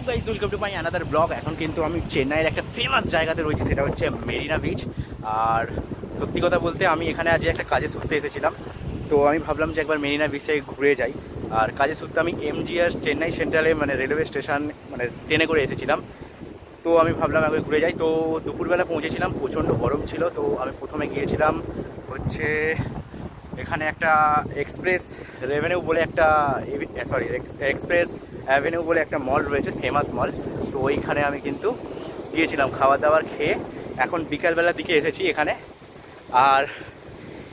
Guys, welcome to my another blog. এখন কিন্তু আমি চেন্নাইয়ের একটা ফেমাস জায়গাতে রয়েছি, সেটা হচ্ছে মেরিনা বিচ। আর সত্যি কথা বলতে আমি এখানে আজ একটা কাজে সূত্রে এসেছিলাম, তো আমি ভাবলাম যে একবার মেরিনা বিচে ঘুরে যাই। আর কাজে সূত্রে আমি এমজিআর চেন্নাই সেন্ট্রালে মানে রেলওয়ে স্টেশন মানে ট্রেনে করে এসেছিলাম, তো আমি ভাবলাম একবার ঘুরে যাই। তো দুপুরবেলা পৌঁছেছিলাম, প্রচণ্ড গরম ছিল। তো আমি প্রথমে গিয়েছিলাম হচ্ছে এখানে একটা এক্সপ্রেস রেভিনিউ বলে একটা এক্সপ্রেস অ্যাভিনিউ বলে একটা মল রয়েছে, ফেমাস মল। তো ওইখানে আমি কিন্তু গিয়েছিলাম খাবার দাবার খেয়ে। এখন বিকালবেলার দিকে এসেছি এখানে, আর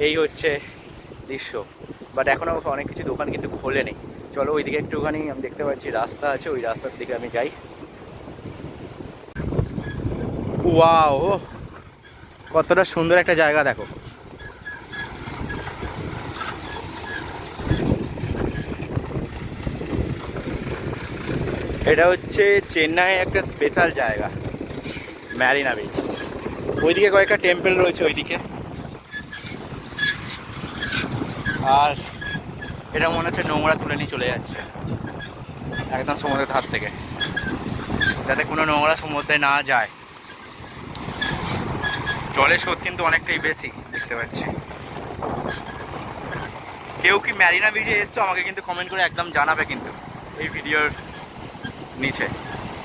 এই হচ্ছে দৃশ্য। বাট এখনও অনেক কিছু দোকান কিন্তু খোলেনি। চলো ওইদিকে একটুখানি, আমি দেখতে পাচ্ছি রাস্তা আছে, ওই রাস্তার দিকে আমি যাই। ওয়াও, কতটা সুন্দর একটা জায়গা দেখো। এটা হচ্ছে চেন্নাই একটা স্পেশাল জায়গা, মেরিনা বিচ। ওইদিকে কয়েকটা টেম্পল রয়েছে ওইদিকে, আর এটা মনে হচ্ছে নোংরা তুলে নিয়ে চলে যাচ্ছে একদম সমুদ্রের ধার থেকে, যাতে কোনো নোংরা সমুদ্রে না যায়। জলের স্রোত কিন্তু অনেকটাই বেশি দেখতে পাচ্ছি। কেউ কি মেরিনা বিচে এসছো আমাকে কিন্তু কমেন্ট করে একদম জানাবে কিন্তু এই ভিডিওর নিচে,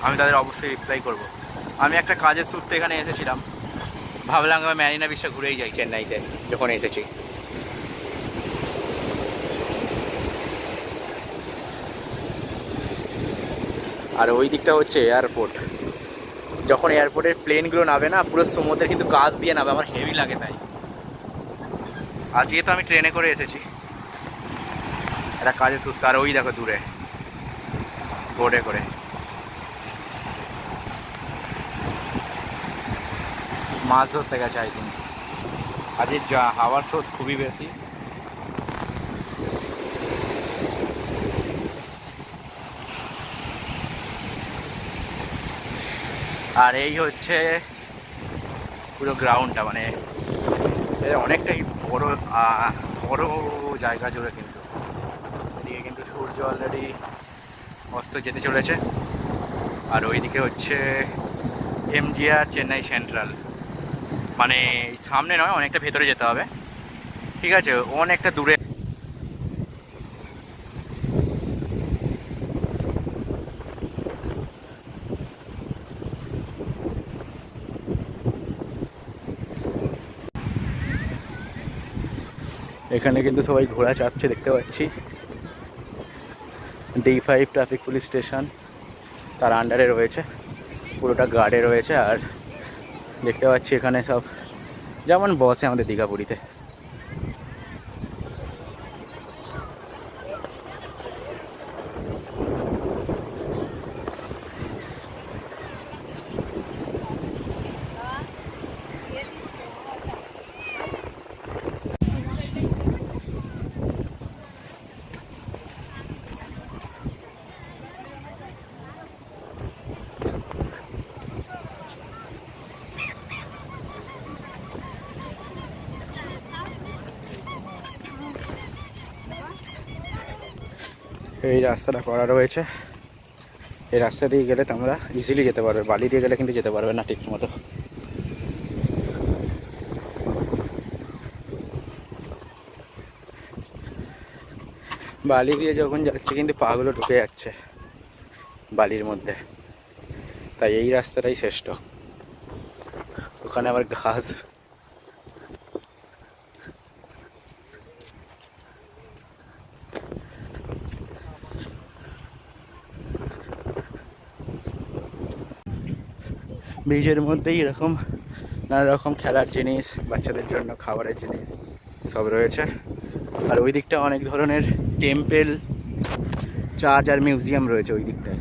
আমি তাদের অবশ্যই রিপ্লাই করব। আমি একটা কাজের সূত্রে এখানে এসেছিলাম, ভাবলাম আমি মেরিনা বিচটা ঘুরেই যাই চেন্নাইতে যখন এসেছি। আর ওই দিকটা হচ্ছে এয়ারপোর্ট। যখন এয়ারপোর্টের প্লেনগুলো নামে না, পুরো সমুদ্রের কিন্তু কাছ দিয়ে নামে, আমার হেভি লাগে তাই। আজকে তো আমি ট্রেনে করে এসেছি একটা কাজের সূত্রে। আর ওই দেখো দূরে বোটে করে মাছ ধরতে গেছে আই থিঙ্ক। আজকে হাওয়ার স্রোত খুবই বেশি। আর এই হচ্ছে পুরো গ্রাউন্ডটা, মানে অনেকটাই বড় বড় জায়গা জুড়ে। কিন্তু এদিকে কিন্তু সূর্য অলরেডি অস্ত যেতে চলেছে। আর ওইদিকে হচ্ছে এমজিআর চেন্নাই সেন্ট্রাল, মানে সামনে নয়, অনেকটা ভেতরে যেতে হবে, ঠিক আছে, অনেকটা দূরে। এখানে কিন্তু সবাই ঘোড়া চাপছে দেখতে পাচ্ছি। D5 ট্রাফিক পুলিশ স্টেশন তার আন্ডারে রয়েছে, পুরোটা গার্ডে রয়েছে। আর দেখতে পাচ্ছি এখানে সব যেমন বসে আমাদের দীঘাপুরীতে। এই রাস্তাটা করা রয়েছে, এই রাস্তা দিয়ে গেলে তোমরা ইজিলি যেতে পারবে, বালি দিয়ে গেলে কিন্তু যেতে পারবে না ঠিক মতো। বালি দিয়ে যখন যাচ্ছে কিন্তু পাগুলো ঢুকে যাচ্ছে বালির মধ্যে, তাই এই রাস্তাটাই শ্রেষ্ঠ। ওখানে আবার ঘাস। বীজের মধ্যেই এরকম নানা রকম খেলার জিনিস, বাচ্চাদের জন্য খাবারের জিনিস সব রয়েছে। আর ওই দিকটা অনেক ধরনের টেম্পেল, চার্চ আর মিউজিয়াম রয়েছে ওই দিকটায়।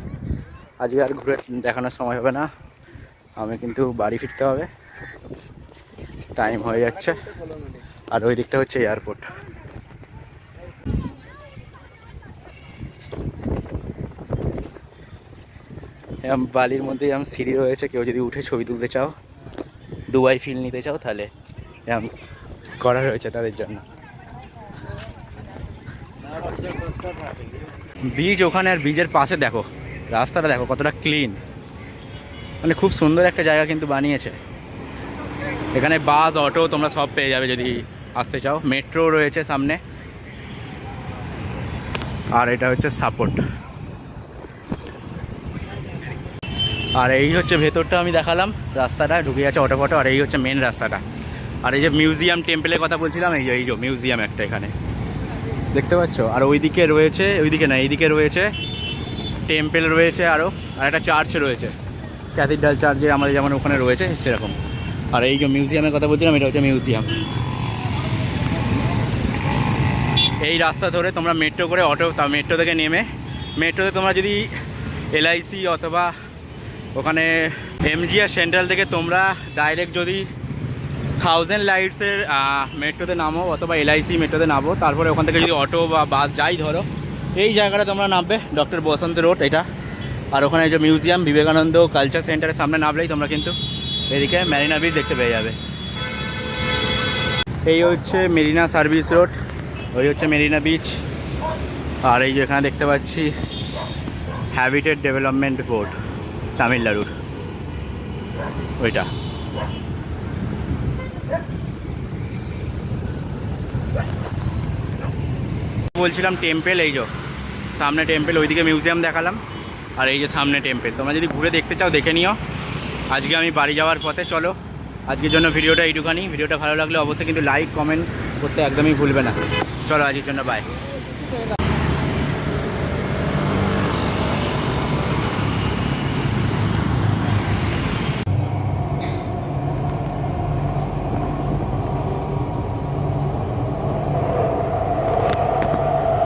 আজকে আর ঘুরে দেখানোর সময় হবে না, আমি কিন্তু বাড়ি ফিরতে হবে, টাইম হয়ে যাচ্ছে। আর ওই দিকটা হচ্ছে এয়ারপোর্ট। বালির মধ্যে এরকম সিঁড়ি রয়েছে, কেউ যদি উঠে ছবি তুলতে চাও, দুবাই ফিল নিতে চাও, তাহলে এরকম করা রয়েছে তাদের জন্য। বীজ ওখানে, আর বীজের পাশে দেখো রাস্তাটা দেখো কতটা ক্লিন, মানে খুব সুন্দর একটা জায়গা কিন্তু বানিয়েছে। এখানে বাস অটো তোমরা সব পেয়ে যাবে যদি আসতে চাও, মেট্রো রয়েছে সামনে। আর এটা হচ্ছে সাপোর্ট। আর এই হচ্ছে ভেতরটা আমি দেখালাম, রাস্তাটা ঢুকে যাচ্ছে অটো ফটো। আর এই হচ্ছে মেন রাস্তাটা। আর এই যে মিউজিয়াম টেম্পলের কথা বলছিলাম, এই যে মিউজিয়াম একটা এখানে দেখতে পাচ্ছ। আর ওইদিকে রয়েছে, ওইদিকে না এইদিকে রয়েছে টেম্পল রয়েছে আরও, আর একটা চার্চ রয়েছে, ক্যাথিড্রাল চার্চ যে আমাদের যেমন ওখানে রয়েছে সেরকম। আর এই যে মিউজিয়ামের কথা বলছিলাম, এটা হচ্ছে মিউজিয়াম। এই রাস্তা ধরে তোমরা মেট্রো করে অটো, তা মেট্রো থেকে নেমে মেট্রোতে তোমরা যদি এলআইসি অথবা ওখানে এমজিআর সেন্ট্রাল থেকে তোমরা ডাইরেক্ট যদি 1000 লাইটসের মেট্রোতে নামো অথবা এলআইসি মেট্রোতে নামো, তারপরে ওখান থেকে যদি অটো বা বাস যাই ধরো, এই জায়গাটা তোমরা নামবে ডক্টর বসন্ত রোড এটা। আর ওখানে যে মিউজিয়াম বিবেকানন্দ কালচার সেন্টারের সামনে নামলেই তোমরা কিন্তু এদিকে মেরিনা বিচ দেখতে পেয়ে যাবে। এই হচ্ছে মেরিনা সার্ভিস রোড, ওই হচ্ছে মেরিনা বিচ। আর এই যে এখানে দেখতে পাচ্ছি হ্যাবিটেট ডেভেলপমেন্ট বোর্ড তামিলনাড়ুর, ওইটা। বলছিলাম টেম্পল, এই যে সামনে টেম্পল, ওইদিকে মিউজিয়াম দেখালাম। আর এই যে সামনে টেম্পল, তোমরা যদি ঘুরে দেখতে চাও দেখে নিও। আজকে আমি বাড়ি যাওয়ার পথে, চলো আজকের জন্য ভিডিওটা এইটুখানি। ভিডিওটা ভালো লাগলে অবশ্যই কিন্তু লাইক কমেন্ট করতে একদমই ভুলবে না। চলো আজকের জন্য বাই।